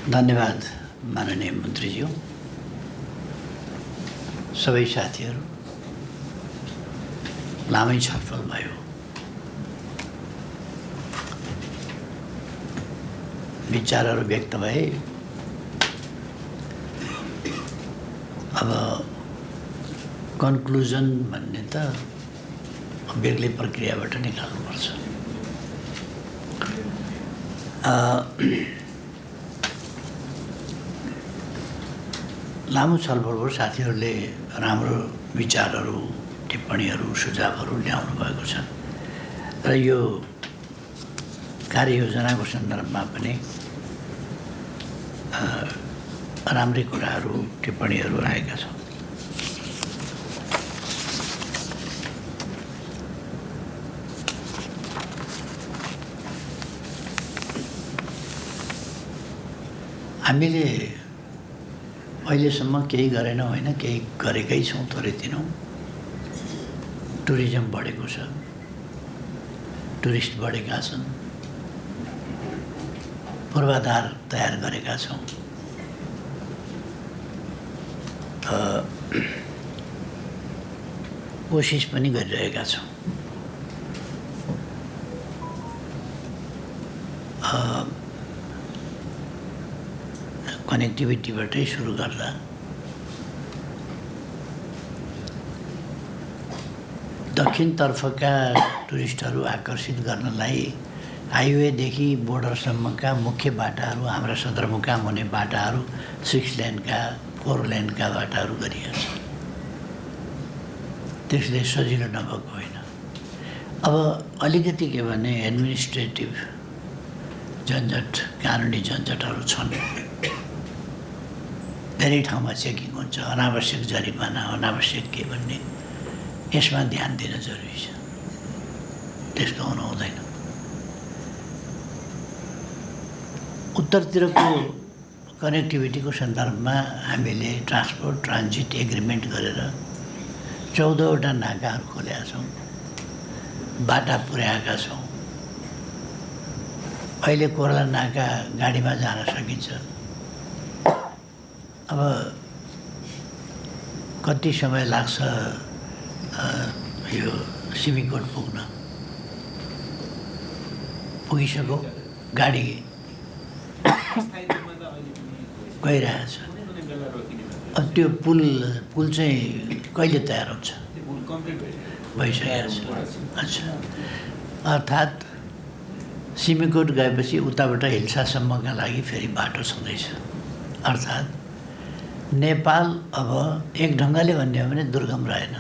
धन्यवाद माननीय मन्त्रीज्यू, सबै साथीहरू। लामै छलफल भयो। विचारहरू व्यक्त भए। अब कन्क्लुजन भन्ने त बेग्लै प्रक्रियाबाट निकाल्नुपर्छ। लामो छलफलबाट साथीहरूले राम्रो विचारहरू, टिप्पणीहरू, सुझावहरू ल्याउनु भएको छ र यो कार्ययोजनाको सन्दर्भमा पनि राम्रै कुराहरू, टिप्पणीहरू आएका छन्। हामीले अहिलेसम्म केही गरेनौँ होइन, केही गरेकै छौँ थोरै दिनौँ। टुरिज्म बढेको छ, टुरिस्ट बढेका छन्, पूर्वाधार तयार गरेका छौँ। कोसिस पनि गरिरहेका छौँ। कनेक्टिभिटीबाटै सुरु गर्दा दक्षिणतर्फका टुरिस्टहरू आकर्षित गर्नलाई हाइवेदेखि बोर्डरसम्मका मुख्य बाटाहरू, हाम्रा सदरमुकाम हुने बाटाहरू 6 लेनका 4 लेनका बाटाहरू गरिएका छन्। त्यसले सजिलो नभएको होइन। अब अलिकति के भने एडमिनिस्ट्रेटिभ झन्झट, कानुनी झन्झटहरू छन्। धेरै ठाउँमा चेकिङ हुन्छ, अनावश्यक जरिमाना, अनावश्यक के भन्ने, यसमा ध्यान दिन जरुरी छ। त्यस्तो हुनु हुँदैन। उत्तरतिरको कनेक्टिभिटीको सन्दर्भमा हामीले ट्रान्सपोर्ट ट्रान्जिट एग्रिमेन्ट गरेर 14वटा नाकाहरू खोलेका छौँ, बाटा पुर्याएका छौँ। अहिले कोर्ला नाका गाडीमा जान सकिन्छ। अब कति समय लाग्छ यो सिमीकोट पुग्न? पुगिसक्यो, गाडी गइरहेछ। अब त्यो पुल चाहिँ कहिले तयार हुन्छ? भइसकेको छ। अच्छा, अर्थात् सिमीकोट गएपछि उताबाट हिल्सासम्मका लागि फेरि बाटो छँदैछ। अर्थात् नेपाल अब एक ढङ्गले भन्ने हो भने दुर्गम रहेन।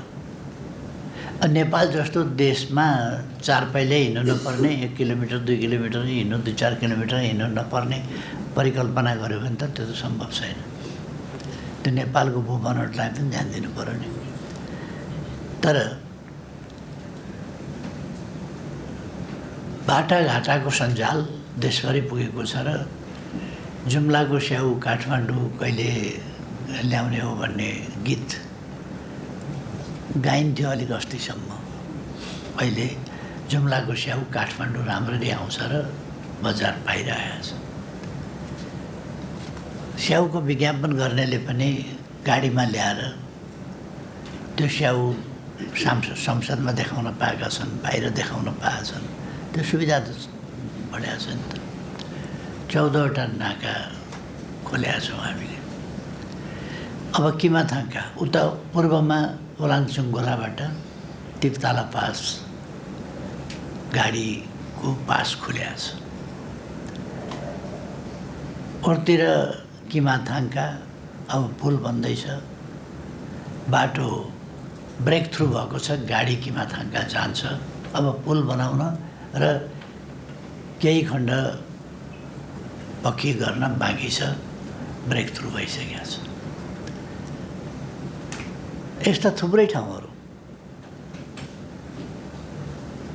नेपाल जस्तो देशमा 4 पाइले हिँड्नु नपर्ने, 1 किलोमिटर 2 किलोमिटर हिँड्नु, 2-4 किलोमिटर हिँड्नु नपर्ने परिकल्पना गर्यो भने त त्यो त सम्भव छैन। त्यो नेपालको भूबनोटलाई पनि ध्यान दिनु पर्यो नि। तर बाटाघाटाको सञ्जाल देशभरि पुगेको छ र जुम्लाको स्याउ काठमाडौँ कहिले ल्याउने हो भन्ने गीत गाइन्थ्यो अलिक अस्तिसम्म। अहिले जुम्लाको स्याउ काठमाडौँ राम्ररी आउँछ र बजार पाइरहेको छ। स्याउको विज्ञापन गर्नेले पनि गाडीमा ल्याएर त्यो स्याउ संसदमा देखाउन पाएका छन्, बाहिर देखाउन पाएका छन्। त्यो सुविधा त बढाएको छ नि त। 14वटा नाका खोलेका छौँ हामीले। अब किमाथाङका उता पूर्वमा ओलाङचुङ गोलाबाट टिपताला पास गाडीको पास खुलेको छ। अरूतिर किमाथाङका अब पुल बन्दैछ, बाटो ब्रेक थ्रु भएको छ, गाडी किमाथाङका जान्छ। अब पुल बनाउन र केही खण्ड पक्की गर्न बाँकी छ, ब्रेक थ्रु भइसकेको छ। यस्ता थुप्रै ठाउँहरू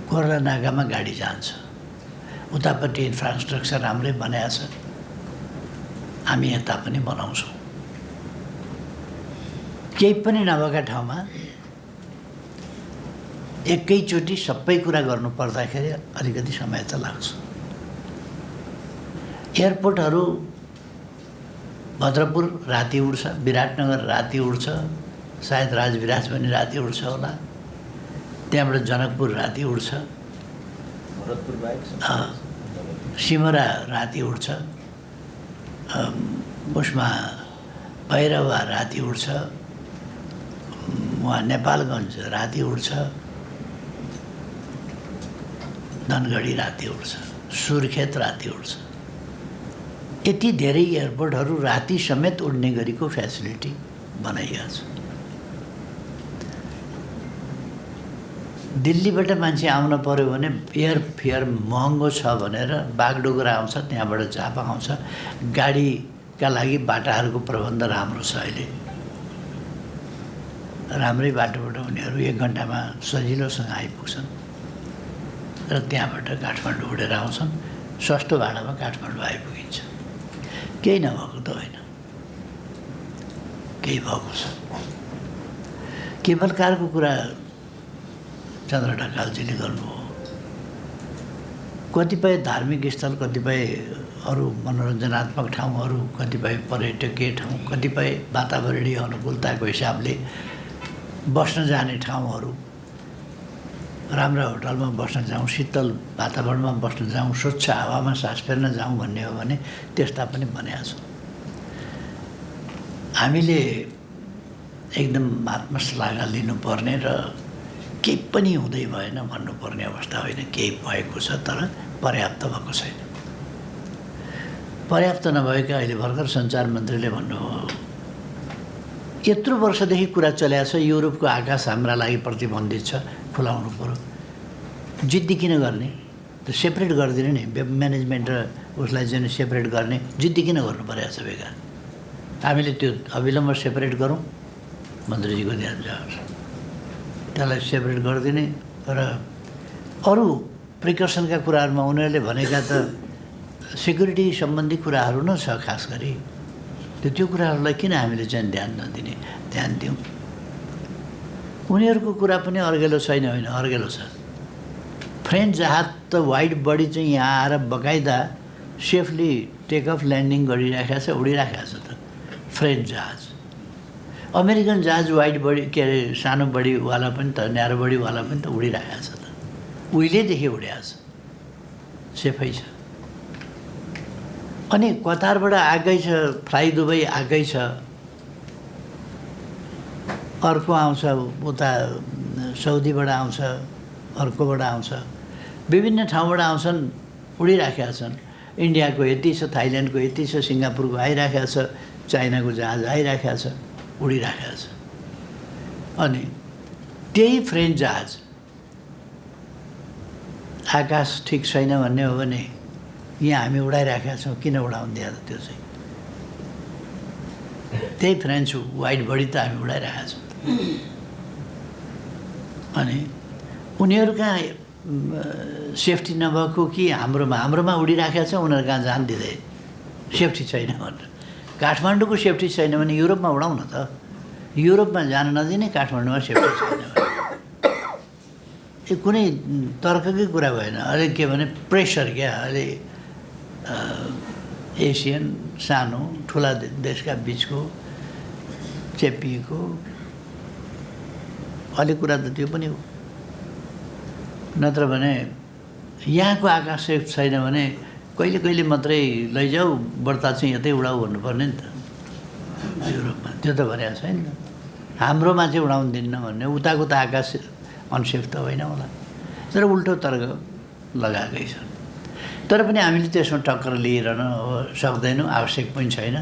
कोर्ला नाकामा गाडी जान्छ। उतापट्टि इन्फ्रास्ट्रक्चर राम्रै बनाएको छ, हामी यता पनि बनाउँछौँ। केही पनि नभएका ठाउँमा एकैचोटि सबै कुरा गर्नु पर्दाखेरि अलिकति समय त लाग्छ। एयरपोर्टहरू भद्रपुर राति उड्छ, विराटनगर राति उड्छ, सायद राजविराज पनि राति उड्छ होला, त्यहाँबाट जनकपुर राति उड्छ, सिमरा राति उड्छ, उसमा भैरवा राति उड्छ, वहाँ नेपालगञ्ज राति उड्छ, धनगढी राति उड्छ, सुर्खेत राति उड्छ। यति धेरै एयरपोर्टहरू राति समेत उड्ने गरीको फेसिलिटी बनाइएको छ। दिल्लीबाट मान्छे आउन पर्यो भने एयर फेयर महँगो छ भनेर बागडोगरा आउँछ, त्यहाँबाट झापा आउँछ। गाडीका लागि बाटाहरूको प्रबन्ध राम्रो छ अहिले, राम्रै बाटोबाट उनीहरू 1 घन्टामा सजिलोसँग आइपुग्छन् र त्यहाँबाट काठमाडौँ उडेर आउँछन्। सस्तो भाडामा काठमाडौँ आइपुगिन्छ। केही नभएको त होइन, केही भएको छ। केवल कारको कुरा चन्द्र ढकालजीले गर्नुभयो। कतिपय धार्मिक स्थल, कतिपय अरू मनोरञ्जनात्मक ठाउँहरू, कतिपय पर्यटकीय ठाउँ, कतिपय वातावरणीय अनुकूलताको हिसाबले बस्न जाने ठाउँहरू, राम्रा होटलमा बस्न जाउँ, शीतल वातावरणमा बस्न जाउँ, स्वच्छ हावामा सास फेर्न जाउँ भन्ने हो भने त्यस्ता पनि बनेका छन्। हामीले एकदम आत्मश्लाघा लिनुपर्ने र केही पनि हुँदै भएन भन्नुपर्ने अवस्था होइन। केही भएको छ तर पर्याप्त भएको छैन। पर्याप्त नभएका अहिले भर्खर सञ्चार मन्त्रीले भन्नुभयो, यत्रो वर्षदेखि कुरा चलेको छ युरोपको आकाश हाम्रा लागि प्रतिबन्धित छ, खुलाउनु पर्यो। जिद्दी किन गर्ने? त्यो सेपरेट गरिदिने नि, वेब म्यानेजमेन्ट र उसलाई चाहिँ सेपरेट गर्ने जिद्दी किन गर्नु परेको छ बेकार? हामीले त्यो अविलम्ब सेपरेट गरौँ, मन्त्रीजीको ध्यान जाओस्। त्यसलाई सेपरेट गरिदिने र अरू प्रिकसनका कुराहरूमा उनीहरूले भनेका त सेक्युरिटी सम्बन्धी कुराहरू न छ खास गरी। त्यो कुराहरूलाई किन हामीले चाहिँ ध्यान नदिने? ध्यान दिउँ। उनीहरूको कुरा पनि अर्गेलो छैन, होइन अर्गेलो छ। फ्रेन्च जहाज त वाइड बडी चाहिँ यहाँ आएर बकाइदा सेफली टेक अफ ल्यान्डिङ गरिराखेको छ, उडिराखेको छ त फ्रेन्च जहाज। अमेरिकन जहाज वाइड बडी के अरे सानो बडीवाला पनि त, न्यारो बडीवाला पनि त उडिराखेको छ त, उहिलेदेखि उडिएको छ, सेफै छ। अनि कतारबाट आएकै छ, फ्लाइ दुबई आएकै छ, अर्को आउँछ उता साउदीबाट आउँछ, अर्कोबाट आउँछ, विभिन्न ठाउँबाट आउँछन्, उडिराखेका छन्। इन्डियाको यति छ, थाइल्यान्डको यति छ, सिङ्गापुरको आइराखेको छ, चाइनाको जहाज आइराखेको छ, उडिराखेको छ। अनि त्यही फ्रेन्च जहाज आकाश ठिक छैन भन्ने हो भने यहाँ हामी उडाइराखेका छौँ, किन उडाउनु दिएर त्यो चाहिँ? त्यही फ्रेन्च वाइड बडी त हामी उडाइरहेका छौँ। अनि उनीहरू कहाँ सेफ्टी नभएको कि हाम्रोमा उडिराखेका छ, उनीहरू कहाँ जान दिँदै सेफ्टी छैन भनेर। काठमाडौँको सेफ्टी छैन भने युरोपमा उडाउँ न त। युरोपमा जान नदिने, काठमाडौँमा सेफ्टी छैन भने यो कुनै तर्ककै कुरा भएन। अहिले के भने प्रेसर क्या, अहिले एसियन सानो ठुला देशका बिचको चेपिएको अलि कुरा त त्यो पनि हो। नत्र भने यहाँको आकाश सेफ छैन भने कहिले कहिले मात्रै लैजाऊ, बढ्ता चाहिँ यतै उडाऊ भन्नुपर्ने नि त युरोपमा। त्यो त भनेको छैन नि, हाम्रोमा चाहिँ उडाउनु दिन्न भन्ने। उताको त आकाश अनसेफ त होइन होला, तर उल्टो तर्क लगाएकै छ। तर पनि हामीले त्यसमा टक्कर लिइरहन सक्दैनौँ, आवश्यक पनि छैन।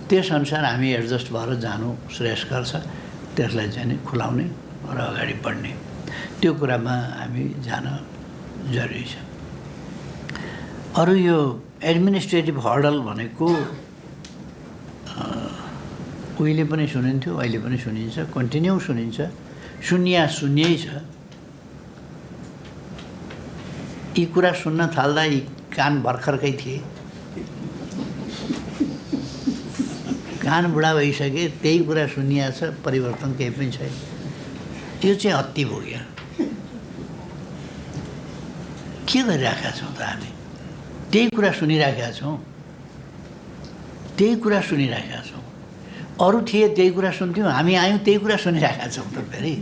त्यसअनुसार हामी एडजस्ट भएर जानु श्रेयस्कर छ। त्यसलाई चाहिँ नि खुलाउने र अगाडि बढ्ने, त्यो कुरामा हामी जान जरुरी छ। अरू यो एडमिनिस्ट्रेटिभ हर्डल भनेको उहिले पनि सुनिन्थ्यो, अहिले पनि सुनिन्छ, कन्टिन्यू सुनिन्छ, सुन्यै छ। यी कुरा सुन्न थाल्दा यी कान भर्खरकै थिए, कान बुढा भइसके, त्यही कुरा सुनिया छ, परिवर्तन केही पनि छैन। यो चाहिँ अति भयो क्या। के गरिरहेका छौँ त हामी? त्यही कुरा सुनिरहेका छौँ। त्यही कुरा सुनिरहेका छौँ। अरू थिए त्यही कुरा सुन्थ्यौँ, हामी आयौँ त्यही कुरा सुनिरहेका छौँ त फेरि।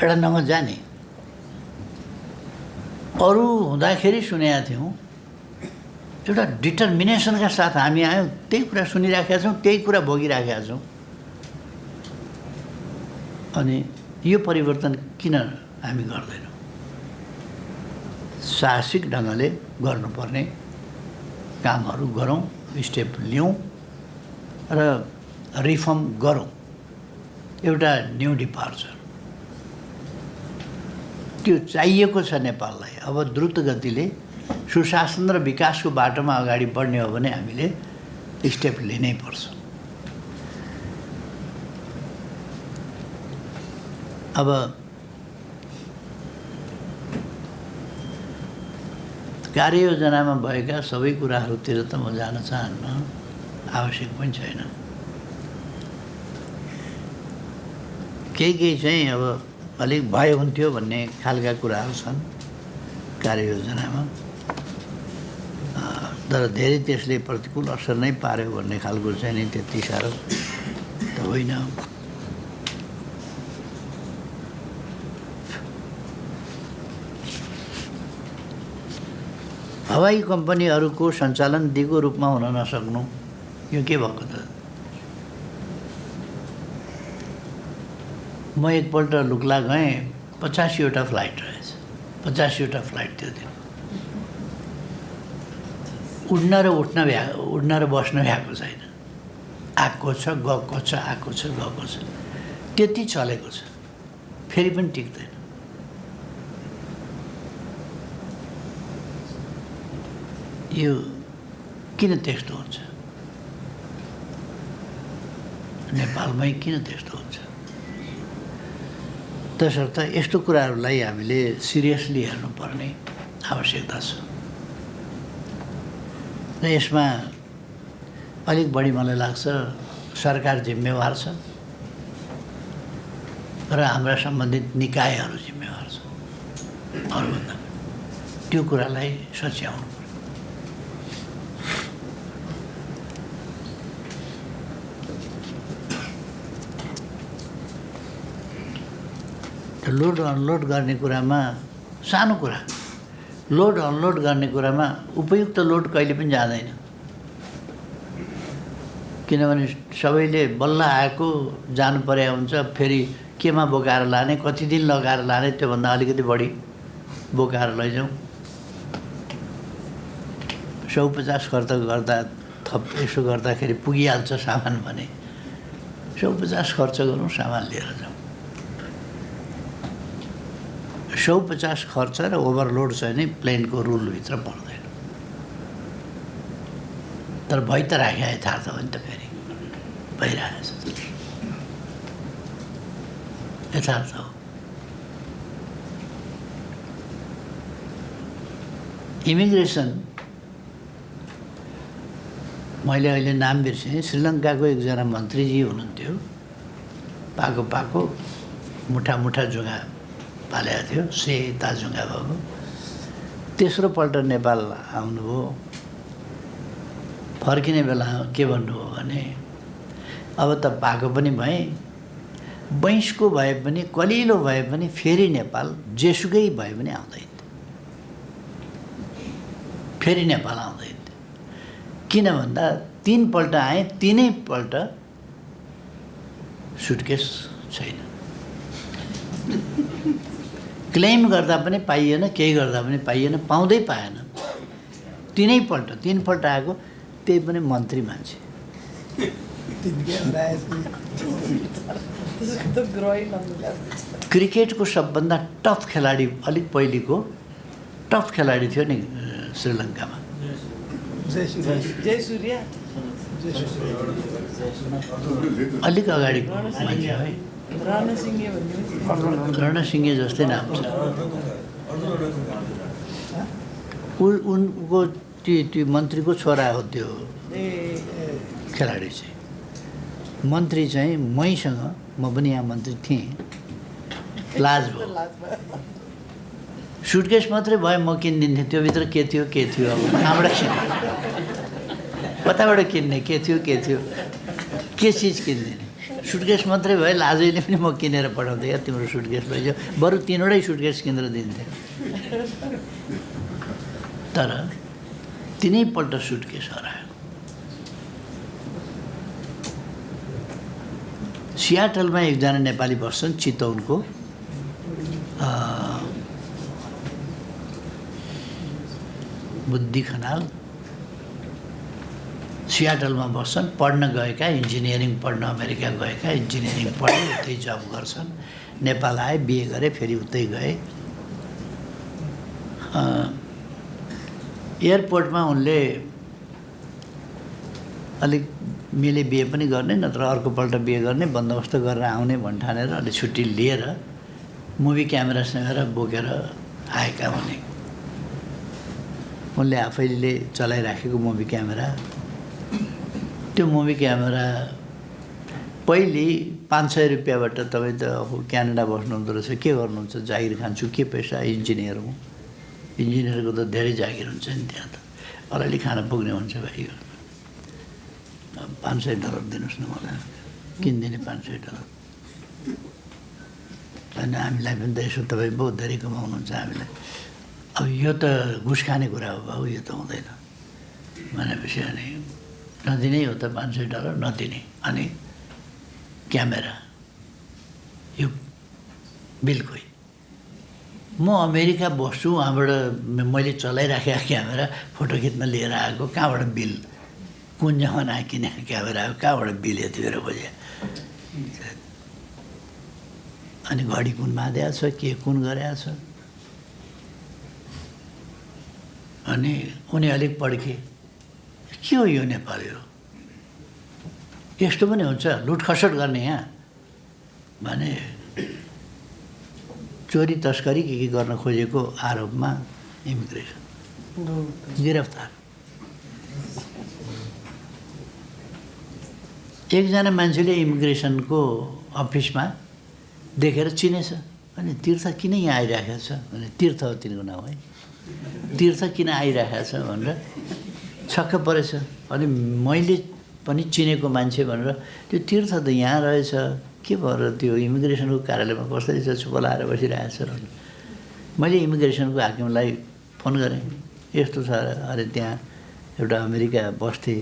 एउटा नम्बर जाने अरू हुँदाखेरि सुनेका थियौँ, एउटा डिटर्मिनेसनका साथ हामी आयौँ त्यही कुरा सुनिराखेका छौँ, त्यही कुरा भोगिराखेका छौँ। अनि यो परिवर्तन किन हामी गर्दैनौँ? साहसिक ढङ्गले गर्नुपर्ने कामहरू गरौँ, स्टेप लिउँ र रिफर्म गरौँ। एउटा न्यू डिपार्चर त्यो चाहिएको छ नेपाललाई। अब द्रुत गतिले सुशासन र विकासको बाटोमा अगाडि बढ्ने हो भने हामीले स्टेप लिनै पर्छ। अब कार्ययोजनामा भएका सबै कुराहरूतिर त म जान चाहन्न, आवश्यक पनि छैन। केही चाहिँ अब अलिक भए हुन्थ्यो भन्ने खालका कुराहरू छन् कार्ययोजनामा, तर धेरै त्यसले प्रतिकूल असर नै पार्यो भन्ने खालको चाहिँ नि त्यति साह्रो त होइन। हवाई कम्पनीहरूको सञ्चालन दिगो रूपमा हुन नसक्नु, यो के भएको त? म एकपल्ट लुक्ला गएँ, 85वटा फ्लाइट रहेछ, 85वटा फ्लाइट त्यो दिन। उड्न र बस्न भ्याएको छैन। आएको छ गएको छ, आएको छ गएको छ, त्यति चलेको छ, फेरि पनि टिक्दैन। यो किन त्यस्तो हुन्छ? नेपालमै किन त्यस्तो हुन्छ? तसर्थ यस्तो कुराहरूलाई हामीले सिरियसली हेर्नुपर्ने आवश्यकता छ र यसमा अलिक बढी मलाई लाग्छ सरकार जिम्मेवार छ र हाम्रा सम्बन्धित निकायहरू जिम्मेवार छ। अरूभन्दा त्यो कुरालाई सच्याउनु पर्यो। लोड अनलोड गर्ने कुरामा सानो कुरा, लोड अनलोड गर्ने कुरामा उपयुक्त लोड कहिले पनि जाँदैन। किनभने सबैले बल्ल आएको जानु पर्या हुन्छ, फेरि केमा बोकाएर लाने, कति दिन लगाएर लाने, त्योभन्दा अलिकति बढी बोकाएर लैजाउँ। 150 खर्च गर्दा थप यसो गर्दाखेरि पुगिहाल्छ सामान भने 150 खर्च गरौँ, सामान लिएर जाउँ। 150 खर्च र ओभरलोड चाहिँ नि प्लेनको रुलभित्र पर्दैन। तर भइ त राख्या यथार्थ हो नि त, फेरि भइरहेछ, यथार्थ हो। इमिग्रेसन, मैले अहिले नाम बिर्सेँ, श्रीलङ्काको एकजना मन्त्रीजी हुनुहुन्थ्यो, पाको मुठा जुङ्गा पालेको थियो, सेता जुङ्गा भएको। तेस्रो पल्ट नेपाल आउनुभयो। फर्किने बेला के भन्नुभयो भने, अब त पाको पनि भएँ, बैंसको भए पनि, कलिलो भए पनि फेरि नेपाल जेसुकै भए पनि आउँदैन, फेरि नेपाल आउँदैन। किन भन्दा 3 पल्ट आएँ, 3नै पल्ट सुटकेस छैन। क्लेम गर्दा पनि पाइएन, केही गर्दा पनि पाइएन, पाउँदै पाएन। 3 पल्ट आएको, त्यही पनि मन्त्री मान्छे। क्रिकेटको सबभन्दा टफ खेलाडी, अलिक पहिलेको टफ खेलाडी थियो नि श्रीलङ्कामा, अलिक अगाडिको मान्छे है, रणसिंहे जस्तै नाम छ। उनको त्यो मन्त्रीको छोरा हो त्यो खेलाडी चाहिँ। मन्त्री चाहिँ मैसँग, म पनि यहाँ मन्त्री थिएँ, लाज भयो। सुटकेस मात्रै भयो, म किनिदिन्थेँ, त्योभित्र के थियो अब कहाँबाट किने। कताबाट किन्ने, के थियो के चिज किन्दिने। सुटकेस मात्रै भयो, लाजैले पनि म किनेर पठाउँथेँ, या तिम्रो सुटकेस भइसक्यो, बरु 3वटै सुटकेस किनेर दिन्थेँ। तर तिनैपल्ट सुटकेस हरायो। सियाटलमा एकजना नेपाली बस्छन्, चितवनको, बुद्धि खनाल। सियाटलमा बस्छन्, पढ्न गएका, इन्जिनियरिङ पढ्न अमेरिका गएका, इन्जिनियरिङ पढे, उतै जब गर्छन्। नेपाल आए, बिहे गरे, फेरि उतै गए। एयरपोर्टमा उनले अलिक मिले बिहे पनि गर्ने, नत्र अर्कोपल्ट बिहे गर्ने, बन्दोबस्त गरेर आउने भन्ठानेर अलि छुट्टी लिएर मुभी क्यामेरासँग बोकेर आएका भने उनले आफैले चलाइराखेको मुभी क्यामेरा, त्यो मुभी क्यामेरा पहिले 500 रुपियाँबाट तपाईँ त अब क्यानाडा बस्नुहुँदो रहेछ, के गर्नुहुन्छ? जागिर खान्छु, के पैसा, इन्जिनियर हुँ। इन्जिनियरको त धेरै जागिर हुन्छ नि त्यहाँ त, अलिअलि खाना पुग्ने हुन्छ भाइ। $500 दिनुहोस् न मलाई, किनिदिने $500। होइन, हामीलाई पनि त यसो तपाईँ बहुत धेरै कमाउनुहुन्छ हामीलाई। अब यो त घुस खाने कुरा हो बाबु, यो त हुँदैन भनेपछि अनि नदिने हो त $500 नदिने। अनि क्यामेरा यो बिल्कुल म अमेरिका बस्छु, वहाँबाट मैले चलाइराखेको क्यामेरा फोटो खिच्न लिएर आएको, कहाँबाट बिल, कुन जमाना किने क्यामेरा हो, कहाँबाट बिल यति बेर बज्यो। अनि घडी कुन बाँधेको छ, के कुन गरेको छ। अनि उनी अलिक पड्के, के हो यो नेपाल, हो यस्तो पनि हुन्छ, लुटखसट गर्ने यहाँ भने चोरी तस्करी के गर्न खोजेको आरोपमा इमिग्रेसन गिरफ्तार। एकजना मान्छेले इमिग्रेसनको अफिसमा देखेर चिनेछ, अनि तीर्थ किन यहाँ आइराखेको छ भने, तीर्थ हो तिनको नाम है, तीर्थ किन आइराखेको छ भनेर छक्क परेछ। अनि मैले पनि चिनेको मान्छे भनेर, त्यो तीर्थ त यहाँ रहेछ, के भएर त्यो इमिग्रेसनको कार्यालयमा कसरी छ, छुप लाएर बसिरहेको छ। मैले इमिग्रेसनको हाकिमलाई फोन गरेँ, यस्तो छ अरे त्यहाँ एउटा अमेरिका बस्थे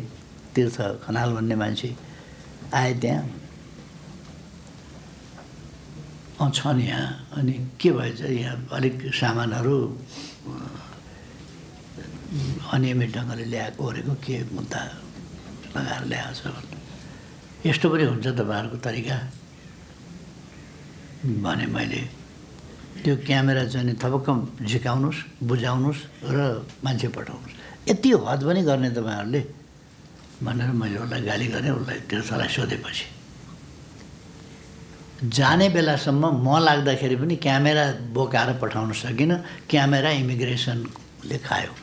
तीर्थ खनाल भन्ने मान्छे आए त्यहाँ, छन् यहाँ, अनि के भएछ यहाँ अलिक सामानहरू अनियमित ढङ्गले ल्याएको ओरेको के मुद्दा लगाएर ल्याएको छ। यस्तो पनि हुन्छ तपाईँहरूको तरिका भने मैले त्यो क्यामेरा चाहिँ थपक्क झिकाउनुहोस्, बुझाउनुहोस् र मान्छे पठाउनुहोस्, यति हद पनि गर्ने तपाईँहरूले भनेर मैले उसलाई गाली गरेँ। उसलाई तीर्थलाई सोधेपछि जाने बेलासम्म म लाग्दाखेरि पनि क्यामेरा बोकाएर पठाउन सकिनँ, क्यामेरा इमिग्रेसनले खायो।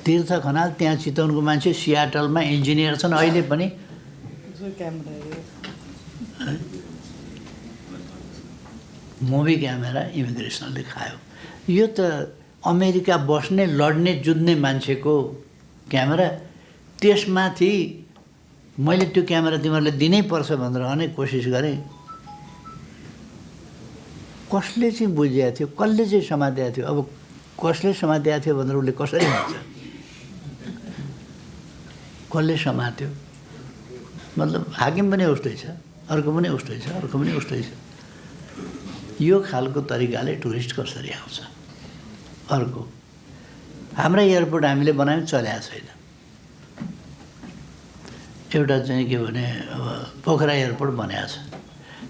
तीर्थ खनाल त्यहाँ चितवनको मान्छे, सियाटलमा इन्जिनियर छन् अहिले पनि। मुभी क्यामेरा इमिग्रेसनले खायो। यो त अमेरिका बस्ने, लड्ने, जुझ्ने मान्छेको क्यामेरा, त्यसमाथि मैले त्यो क्यामेरा तिमीहरूलाई दिनै पर्छ भनेर अनेक कोसिस गरेँ। कसले चाहिँ बुझेको थियो, कसले चाहिँ समातेको थियो। अब कसले समातेको थियो भनेर उसले कसरी भन्छ, कसले समात्यो मतलब हाकिम पनि उस्तै छ, अर्को पनि उस्तै छ, अर्को पनि उस्तै छ। यो खालको तरिकाले टुरिस्ट कसरी आउँछ। अर्को, हाम्रा एयरपोर्ट हामीले बनायौँ, चलेको छैन। एउटा चाहिँ के भने अब पोखरा एयरपोर्ट बनाएको छ,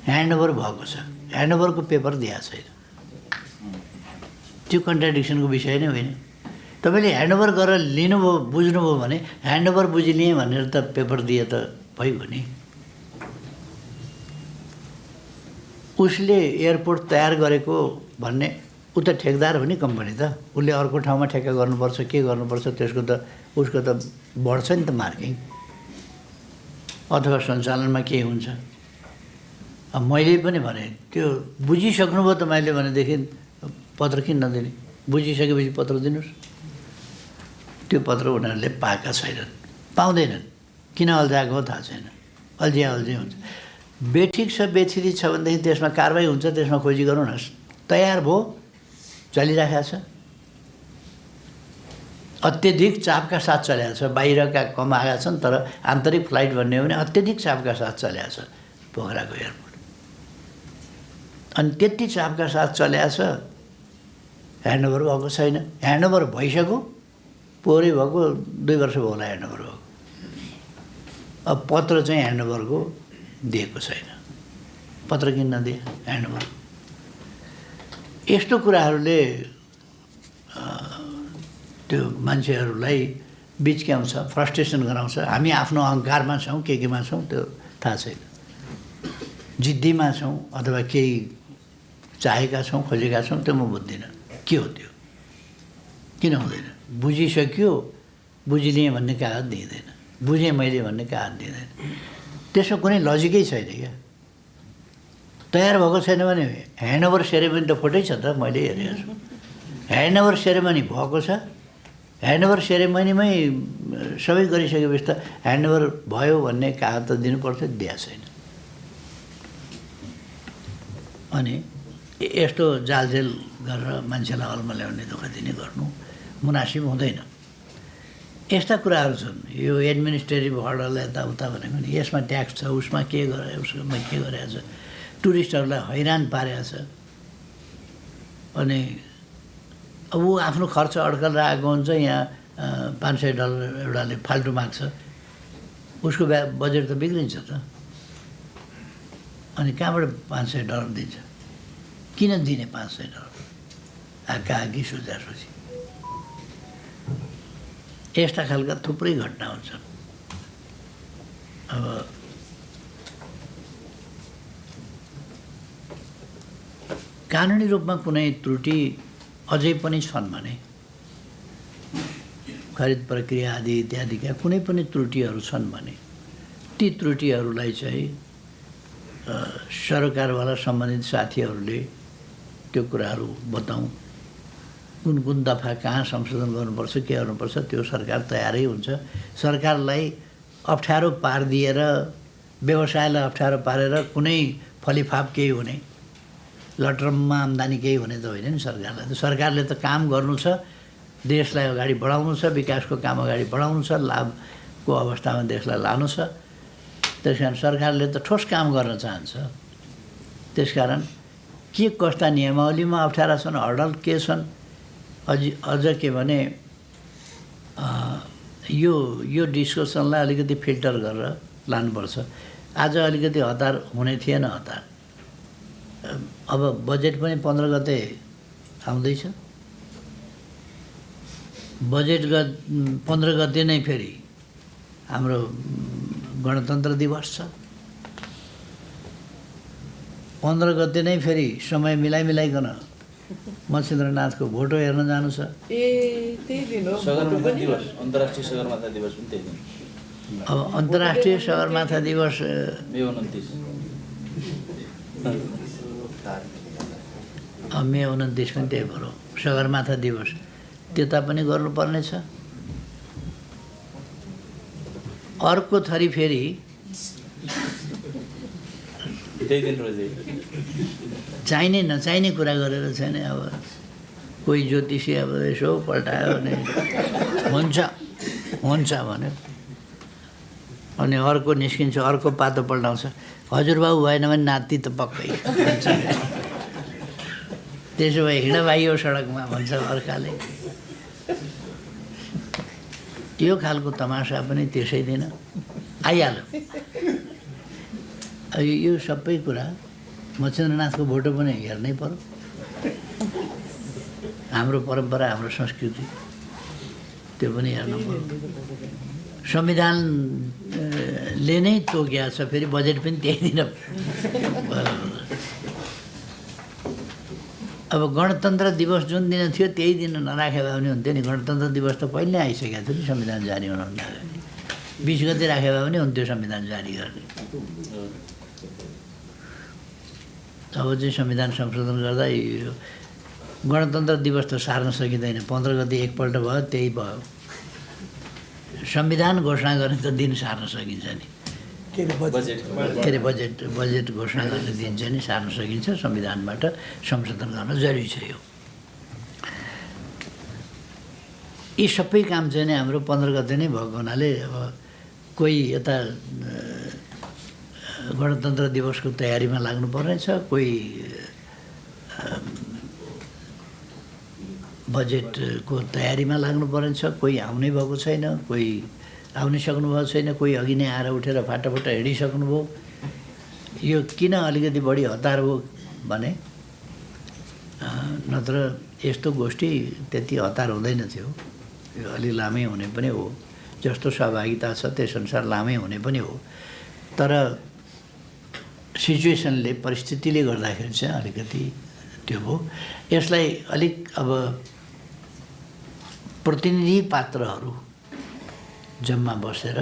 ह्यान्डओभर भएको छ, ह्यान्डओभरको पेपर दिएको छैन। त्यो कन्ट्राडिक्सनको विषय नै होइन। तपाईँले ह्यान्डओभर गरेर लिनुभयो, बुझ्नुभयो भने ह्यान्डओभर बुझिलिएँ भनेर त पेपर दिए त भइगयो नि। उसले एयरपोर्ट तयार गरेको भन्ने, ऊ त ठेकदार हो नि कम्पनी त, उसले अर्को ठाउँमा ठेक्का गर्नुपर्छ, के गर्नुपर्छ, त्यसको त उसको त बढ्छ नि त मार्किङ, अथवा सञ्चालनमा के हुन्छ। अब मैले पनि भने त्यो बुझिसक्नुभयो तपाईँले भनेदेखि पत्र किन नदिने, बुझिसकेपछि पत्र दिनुहोस्। त्यो पत्र उनीहरूले पाएका छैनन्, पाउँदैनन्। किन अल्झाएको हो थाहा छैन, अल्झिया हुन्छ। बेठिक छ बेथिरी छ भनेदेखि त्यसमा कारबाही हुन्छ, त्यसमा खोजी गरौँ न। तयार भयो, चलिरहेको छ, अत्यधिक चापका साथ चलेको छ। बाहिरका कम आएका छन्, तर आन्तरिक फ्लाइट भन्ने हो भने अत्यधिक चापका साथ चलेको छ पोखराको एयरपोर्ट। अनि त्यति चापका साथ चलेको छ, ह्यान्डओभर भएको छैन। ह्यान्डओभर भइसक्यो, पोहोरै भएको 2 वर्ष भयो होला ह्यान्डओभर भएको। अब पत्र चाहिँ ह्यान्डओभरको दिएको छैन, पत्र किन नदिए ह्यान्डओभर। यस्तो कुराहरूले त्यो मान्छेहरूलाई बिच्क्याउँछ, फ्रस्ट्रेसन गराउँछ। हामी आफ्नो अहङ्कारमा छौँ, केमा छौँ त्यो थाहा छैन, जिद्दीमा छौँ अथवा केही चाहेका छौँ, खोजेका छौँ, त्यो म बुझ्दिनँ के हो त्यो, किन हुँदैन। बुझिसक्यो, बुझिलिएँ भन्ने कागज दिँदैन, बुझेँ मैले भन्ने कागज दिँदैन। त्यसमा कुनै लजिकै छैन क्या। तयार भएको छैन भने ह्यान्डओभर सेरेमनी त फोटै छ त, मैले हेरेको छु। ह्यान्डओभर सेरेमनी भएको छ, ह्यान्डओभर सेरेमनीमै सबै गरिसकेपछि त ह्यान्डओभर भयो भन्ने कागज त दिनुपर्थ्यो, दिएको छैन। अनि यस्तो जालझेल गरेर मान्छेलाई अल्मल्याउने, दुःख दिने गर्नु मुनासिब हुँदैन। यस्ता कुराहरू छन्। यो एडमिनिस्ट्रेटिभ हर्डल यताउता भनेको नि, यसमा ट्याक्स छ, उसमा के गरे, उसमा के गरेको छ, टुरिस्टहरूलाई हैरान पारेको छ। अनि अब ऊ आफ्नो खर्च अड्कल राखेको हुन्छ, यहाँ $500 एउटाले फाल्टु माग्छ, उसको बजेट त बिग्रिन्छ त। अनि कहाँबाट $500 दिन्छ, किन दिने $500? आकाकी सोची। यस्ता खालका थुप्रै घटना हुन्छन्। अब कानुनी रूपमा कुनै त्रुटि अझै पनि छन् भने, खरिद प्रक्रिया आदि इत्यादिका कुनै पनि त्रुटिहरू छन् भने, ती त्रुटिहरूलाई चाहिँ सरकारवाला सम्बन्धित साथीहरूले त्यो कुराहरू बताउँ, कुन कुन दफा कहाँ संशोधन गर्नुपर्छ, के गर्नुपर्छ, त्यो सरकार तयारै हुन्छ। सरकारलाई अप्ठ्यारो पारिदिएर, व्यवसायलाई अप्ठ्यारो पारेर कुनै फलिफाप केही हुने, लटरममा आम्दानी केही हुने त होइन नि सरकारलाई। त सरकारले त काम गर्नु छ, देशलाई अगाडि बढाउनु छ, विकासको काम अगाडि बढाउनु छ, लाभको अवस्थामा देशलाई लानु छ। त्यसकारण सरकारले त ठोस काम गर्न चाहन्छ। त्यसकारण के कस्ता नियमावलीमा अप्ठ्यारा छन्, हर्डल के छन्, अझ के भने यो डिस्कसनलाई अलिकति फिल्टर गरेर लानुपर्छ। आज अलिकति हतार हुने थिएन, हतार। अब बजेट पनि 15 गते आउँदैछ। बजेट 15 गते नै फेरि हाम्रो गणतन्त्र दिवस छ। 15 गते नै फेरि समय मिलाइकन मच्छिन्द्रनाथको भोटो हेर्न जानु छ। त्यही दिन हो सगरमाथा दिवस, अन्तर्राष्ट्रिय सगरमाथा दिवस पनि त्यही दिन। अब अन्तर्राष्ट्रिय सगरमाथा दिवस मे 29। मे 29 पनि त्यही भएर सगरमाथा दिवस त्यता पनि गर्नुपर्ने छ। अर्को थरी फेरि त्यही दिन रोजे चाहिने नचाहिने कुरा गरेर छैन। अब कोही ज्योतिषी अब यसो पल्टायो भने हुन्छ भन्यो, अनि अर्को निस्किन्छ, अर्को पातो पल्टाउँछ, हजुरबाबु भएन भने नाति त पक्कै भन्छ। त्यसो भए हिँड भाइ यो सडकमा भन्छ अर्काले। यो खालको तमासा पनि त्यसै दिन आइहाल्यो। यो सबै कुरा मच्छिन्द्रनाथको भोटो पनि हेर्नै पर्यो। हाम्रो परम्परा, हाम्रो संस्कृति, त्यो पनि हेर्नु पर्यो। संविधानले नै तोकिया छ, फेरि बजेट पनि त्यही दिन। अब गणतन्त्र दिवस जुन दिन थियो त्यही दिन नराखे भए पनि हुन्थ्यो नि। गणतन्त्र दिवस त पहिले नै आइसकेको थियो नि संविधान जारी हुनुभन्दा अगाडि। 20 गते राखे भए पनि हुन्थ्यो संविधान जारी गर्ने। अब चाहिँ संविधान संशोधन गर्दा यो गणतन्त्र दिवस त सार्न सकिँदैन। 15 गते एकपल्ट भयो, त्यही भयो। संविधान घोषणा गर्ने त दिन सार्न सकिन्छ नि, बजेट के अरे बजेट घोषणा गर्ने दिन चाहिँ नि सार्न सकिन्छ। संविधानबाट संशोधन गर्न जरुरी छ। यी सबै काम चाहिँ नि हाम्रो 15 गते नै भएको हुनाले अब कोही यता गणतन्त्र दिवसको तयारीमा लाग्नुपर्नेछ, कोही बजेटको तयारीमा लाग्नुपर्नेछ, कोही आउनै भएको छैन, कोही आउनै सक्नुभएको छैन, कोही अघि नै आएर उठेर फाटाफुट्टा हिँडिसक्नुभयो। यो किन अलिकति बढी हतार हो भने नत्र यस्तो गोष्ठी त्यति हतार हुँदैन थियो। यो अलि लामै हुने पनि हो, जस्तो सहभागिता छ त्यसअनुसार लामै हुने पनि हो। तर सिचुएसनले, परिस्थितिले गर्दाखेरि चाहिँ अलिकति त्यो भयो। यसलाई अलिक अब प्रतिनिधि पात्रहरू जम्मा बसेर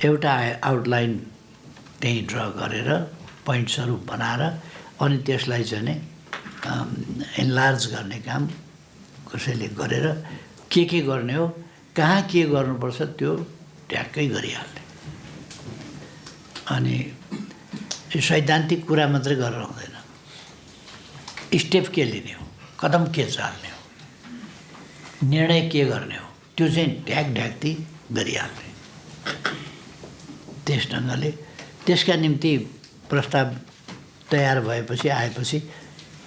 एउटा आउटलाइन त्यहीँ ड्र गरेर पोइन्ट्सहरू बनाएर अनि त्यसलाई चाहिँ नि एनलार्ज गर्ने काम कसैले गरेर के गर्ने हो, कहाँ के गर्नुपर्छ त्यो ट्याक्कै गरिहाल्ने। अनि यो सैद्धान्तिक कुरा मात्रै गरेर हुँदैन, स्टेप के लिने हो, कदम के चाल्ने हो, निर्णय के गर्ने हो, त्यो चाहिँ ढ्याकढ्याक्ती गरिहाल्ने। त्यस ढङ्गले त्यसका निम्ति प्रस्ताव तयार भएपछि आएपछि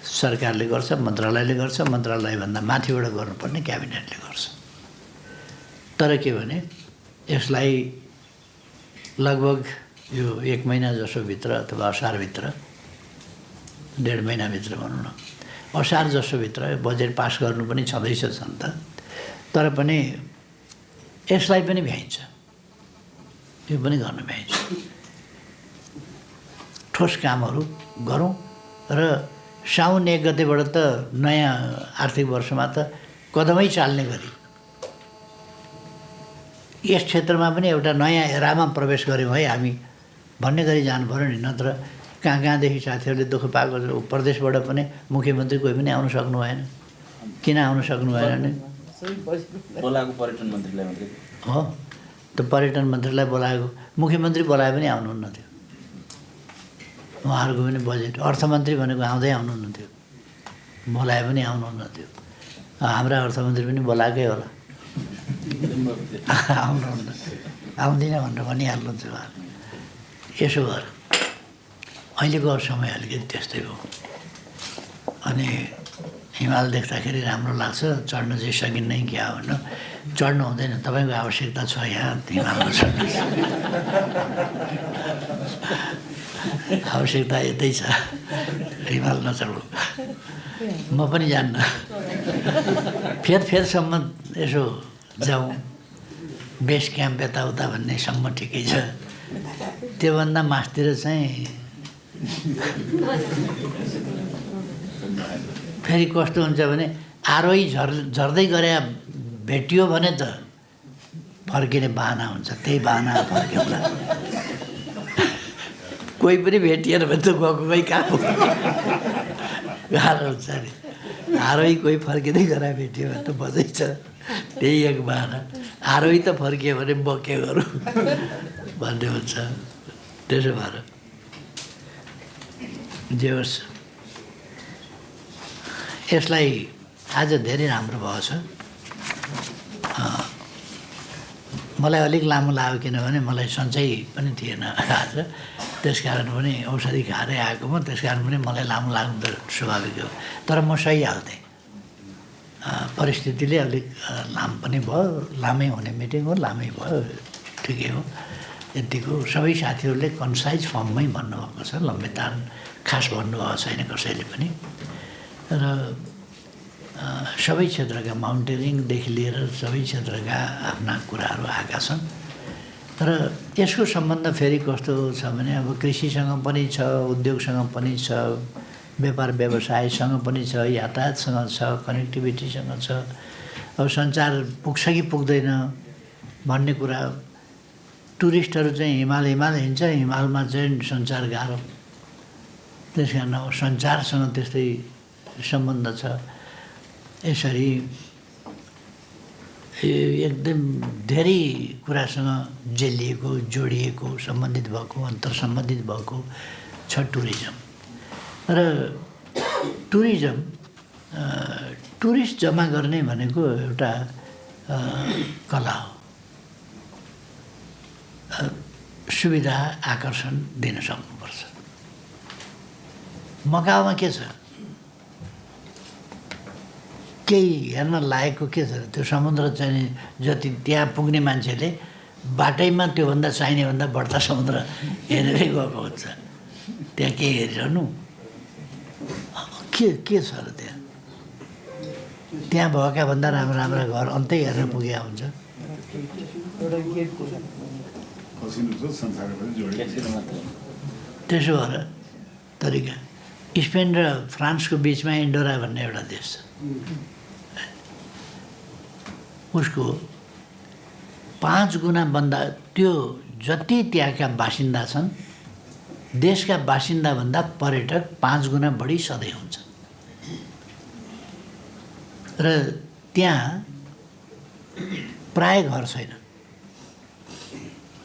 सरकारले गर्छ, मन्त्रालयले गर्छ, मन्त्रालयभन्दा माथिबाट गर्नुपर्ने क्याबिनेटले गर्छ। तर के भने यसलाई लगभग यो 1 महिना जसोभित्र अथवा असारभित्र, 1.5 महिनाभित्र भनौँ न, असार जसोभित्र बजेट पास गर्नु पनि छँदैछ छन् त। तर पनि यसलाई पनि भ्याइन्छ, यो पनि गर्न भ्याइन्छ। ठोस कामहरू गरौँ र साउन 1 गतेबाट त नयाँ आर्थिक वर्षमा त कदमै चाल्ने गरी यस क्षेत्रमा पनि एउटा नयाँ एरामा प्रवेश गऱ्यौँ है हामी भन्ने गरी जानु पऱ्यो नि। नत्र कहाँदेखि साथीहरूले दुःख पाएको, प्रदेशबाट पनि मुख्यमन्त्री कोही पनि आउनु सक्नु भएन। किन आउनु सक्नु भएन भने बोलाएको पर्यटन मन्त्रीलाई मात्रै हो, त पर्यटन मन्त्रीलाई बोलाएको, मुख्यमन्त्री बोलाए पनि आउनुहुन्न थियो। उहाँहरूको पनि बजेट, अर्थमन्त्री भनेको आउँदै आउनुहुन्न थियो, बोलाए पनि आउनुहुन्न थियो। हाम्रा अर्थमन्त्री पनि बोलाएकै होला, आउनुहुन्न, आउँदिनँ भनेर भनिहाल्नुहुन्छ उहाँले। यसो भएर अहिलेको समय अलिकति त्यस्तै हो। अनि हिमाल देख्दाखेरि राम्रो लाग्छ, चढ्न चाहिँ सकिन्न क्या भन्नु, चढ्नु हुँदैन, तपाईँको आवश्यकता छ यहाँ हिमालमा चढ्नु। आवश्यकता यतै छ, हिमाल नचढौँ। म पनि जान्न, फेदसम्म यसो जाउँ, बेस क्याम्प यताउता भन्नेसम्म ठिकै छ। त्योभन्दा मासतिर चाहिँ फेरि कस्तो हुन्छ भने आरोही झर्दै गरे भेटियो भने त फर्किने बाहना हुन्छ, त्यही बाहना फर्क्यौँला। कोही पनि भेटिएन भने त गएकै कहाँ हो, गाह्रो हुन्छ नि। आरोही कोही फर्किँदै गरा भेटियो भने त बजै छ, त्यही एक बाहना। आरोही त फर्कियो भने म के गरौँ भन्ने हुन्छ। त्यसो भएर जे होस्, यसलाई आज धेरै राम्रो भएको छ। मलाई अलिक लामो लाग्यो किनभने मलाई सन्चै पनि थिएन आज, त्यस कारण पनि औषधि खाएरै आएको म, त्यस कारण पनि मलाई लामो लाग्नु त स्वाभाविक हो। तर म सहिहाल्थेँ, परिस्थितिले अलिक लामो पनि भयो, लामै हुने मिटिङ हो, लामै भयो, ठिकै हो। यतिको सबै साथीहरूले कन्साइज फर्ममै भन्नुभएको छ, लम्बेतान खास भन्नुभएको छैन कसैले पनि। र सबै क्षेत्रका माउन्टेनिङदेखि लिएर सबै क्षेत्रका आफ्ना कुराहरू आएका छन्। तर यसको सम्बन्ध फेरि कस्तो छ भने अब कृषिसँग पनि छ, उद्योगसँग पनि छ, व्यापार व्यवसायसँग पनि छ, यातायातसँग छ, कनेक्टिभिटीसँग छ। अब सञ्चार पुग्छ कि पुग्दैन भन्ने कुरा, टुरिस्टहरू चाहिँ हिमाल हिँड्छ, हिमालमा चाहिँ सञ्चार गाह्रो। त्यस कारण अब सञ्चारसँग त्यस्तै सम्बन्ध छ। यसरी एकदम धेरै कुरासँग जेलिएको जोडिएको सम्बन्धित भएको अन्तर सम्बन्धित भएको छ टुरिज्म। र टुरिस्ट जम्मा गर्ने भनेको एउटा कला हो। सुविधा आकर्षण दिन सक्नुपर्छ। मकाउमा के छ, केही हेर्न लायकको के छ, त्यो समुद्र चाहिँ जति त्यहाँ पुग्ने मान्छेले बाटैमा त्योभन्दा चाहिने भन्दा बढ्ता समुद्र हेरेरै गएको हुन्छ। त्यहाँ के हेरिरहनु, के छ र त्यहाँ भएका भन्दा राम्रा घर अन्तै हेरेर पुगेका हुन्छ। त्यसो भएर तरिका स्पेन र फ्रान्सको बिचमा एन्डोरा भन्ने एउटा देश छ। उसको 5 गुणा भन्दा त्यो जति त्यहाँका बासिन्दा छन् देशका बासिन्दाभन्दा पर्यटक 5 गुणा बढी सधैँ हुन्छ। र त्यहाँ प्राय घर छैन,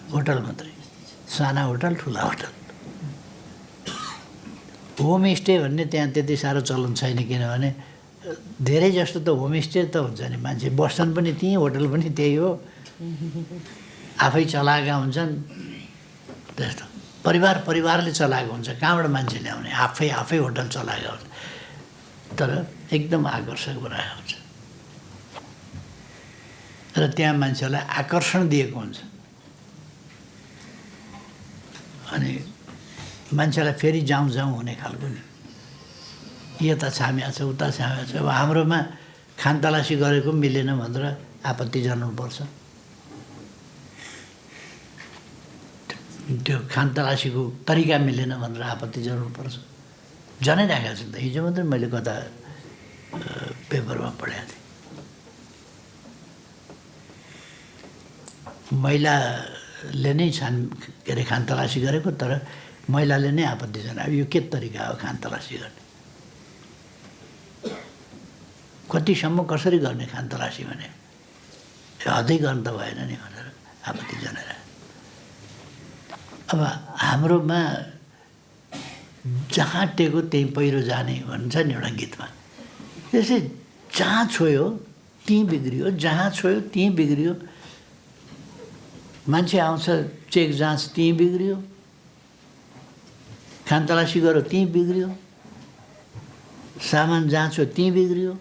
होटल मात्रै, साना होटल ठुला होटल। होमस्टे भन्ने त्यहाँ त्यति साह्रो चलन छैन, किनभने धेरै जस्तो त होमस्टे त हुन्छ नि, मान्छे बस्छन् पनि त्यहीँ, होटल पनि त्यही हो, आफै चलाएका हुन्छन्। त्यस्तो परिवारले चलाएको हुन्छ, कहाँबाट मान्छे ल्याउने, आफै होटल चलाएका हुन्छ, तर एकदम आकर्षक बनाएको हुन्छ। र त्यहाँ मान्छेलाई आकर्षण दिएको हुन्छ। अनि मान्छेलाई फेरि जाउँ हुने खालको नि, यता छाम्या छ उता छाम्या छ। अब हाम्रोमा खानतलासी गरेको मिलेन भनेर आपत्ति जनाउनुपर्छ। त्यो खानतलासीको तरिका मिलेन भनेर आपत्ति जनाउनुपर्छ। जनाइराखेको छु त, हिजो मात्रै मैले कता पेपरमा पढेको थिएँ। महिलाले नै के अरे खानतलासी गरेको, तर महिलाले नै आपत्ति जनायो। यो के तरिका हो खानतलासी गर्ने, कतिसम्म कसरी गर्ने खानतलासी भने, हदै गर्न त भएन नि भनेर आपत्ति जनाएर। अब हाम्रोमा जहाँ टेको त्यहीँ पहिरो जाने भन्छ नि एउटा गीतमा, त्यसै जहाँ छोयो त्यहीँ बिग्रियो, जहाँ छोयो त्यहीँ बिग्रियो। मान्छे आउँछ चेक जाँच त्यहीँ बिग्रियो, खानतलासी गऱ्यो त्यहीँ बिग्रियो, सामान जाँच्यो त्यहीँ बिग्रियो।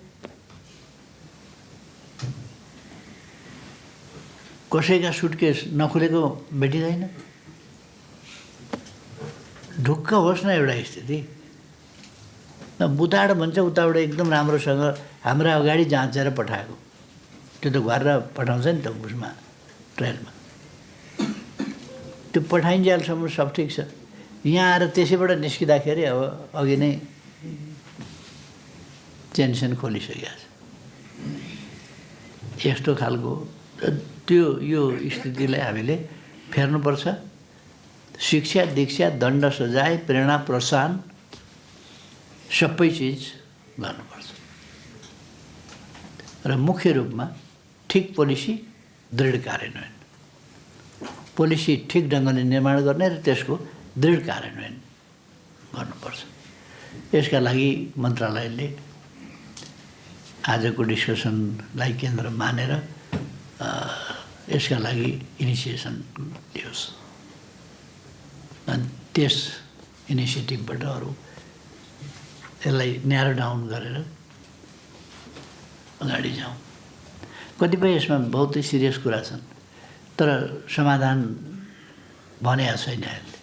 कसैका सुटकेस नखुलेको भेटिँदैन। ढुक्क होस् न एउटा स्थिति, उताबाट भन्छ उताबाट एकदम राम्रोसँग हाम्रा अगाडि जाँचेर पठाएको, त्यो त गरेर पठाउँछ नि त उसमा ट्रेनमा, त्यो पठाइन्जेलसम्म सब ठिक छ। यहाँ आएर त्यसैबाट निस्किँदाखेरि अब अघि नै चेनसेन खोलिसकेको छ। यस्तो खालको त्यो यो स्थितिलाई हामीले फेर्नुपर्छ। शिक्षा दीक्षा दण्ड सजाय प्रेरणा प्रोत्साहन सबै चिज गर्नुपर्छ। र मुख्य रूपमा ठिक पोलिसी, दृढ कार्यान्वयन, पोलिसी ठिक ढङ्गले निर्माण गर्ने र त्यसको दृढ कार्यान्वयन गर्नुपर्छ। यसका लागि मन्त्रालयले आजको डिस्कसनलाई केन्द्र मानेर यसका लागि इनिसिएसन लियोस्। अनि त्यस इनिसिएटिभबाट अरू यसलाई न्यारो डाउन गरेर अगाडि जाउँ। कतिपय यसमा बहुतै सिरियस कुरा छन्, तर समाधान भनेको छैन यसले।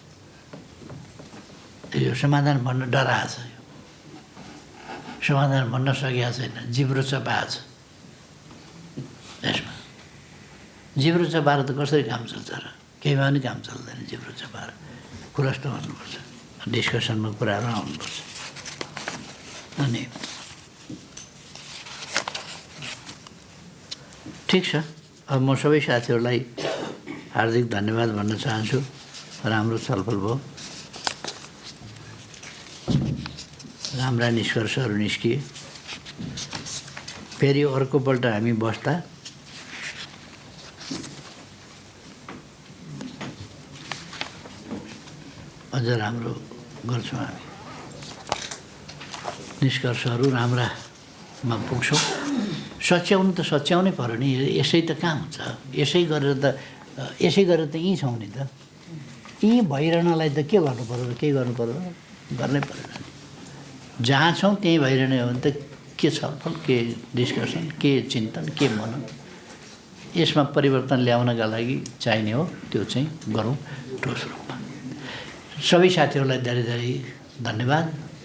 यो समाधान भन्न डराएको छ, यो समाधान भन्न सकेको छैन, जिब्रो चपाएको छ। यसमा जिब्रो चपाएर त कसरी काम चल्छ र, केहीमा पनि काम चल्दैन। जिब्रो चपाएर खुलस्त गर्नुपर्छ, डिस्कसनमा कुराहरू आउनुपर्छ। अनि ठिक छ, अब म सबै साथीहरूलाई हार्दिक धन्यवाद भन्न चाहन्छु। राम्रो छलफल भयो, राम्रा निष्कर्षहरू निस्किए। फेरि अर्कोपल्ट हामी बस्दा अझ राम्रो गर्छौँ हामी, निष्कर्षहरू राम्रामा पुग्छौँ। सच्याउनु त सच्याउनै पऱ्यो नि, यसै त कहाँ हुन्छ, यसै गरेर त यहीँ छौँ नि त। यहीँ भइरहनलाई त के गर्नु पऱ्यो र केही गर्नु पऱ्यो, गर्नै परेन। जहाँ छौँ त्यहीँ भइरहने हो भने त के छलफल, के डिस्कसन, के चिन्तन, के मनन, यसमा परिवर्तन ल्याउनका लागि चाहिने हो त्यो चाहिँ गरौँ ठोस रूपमा। सबै साथीहरूलाई धेरै धेरै धन्यवाद।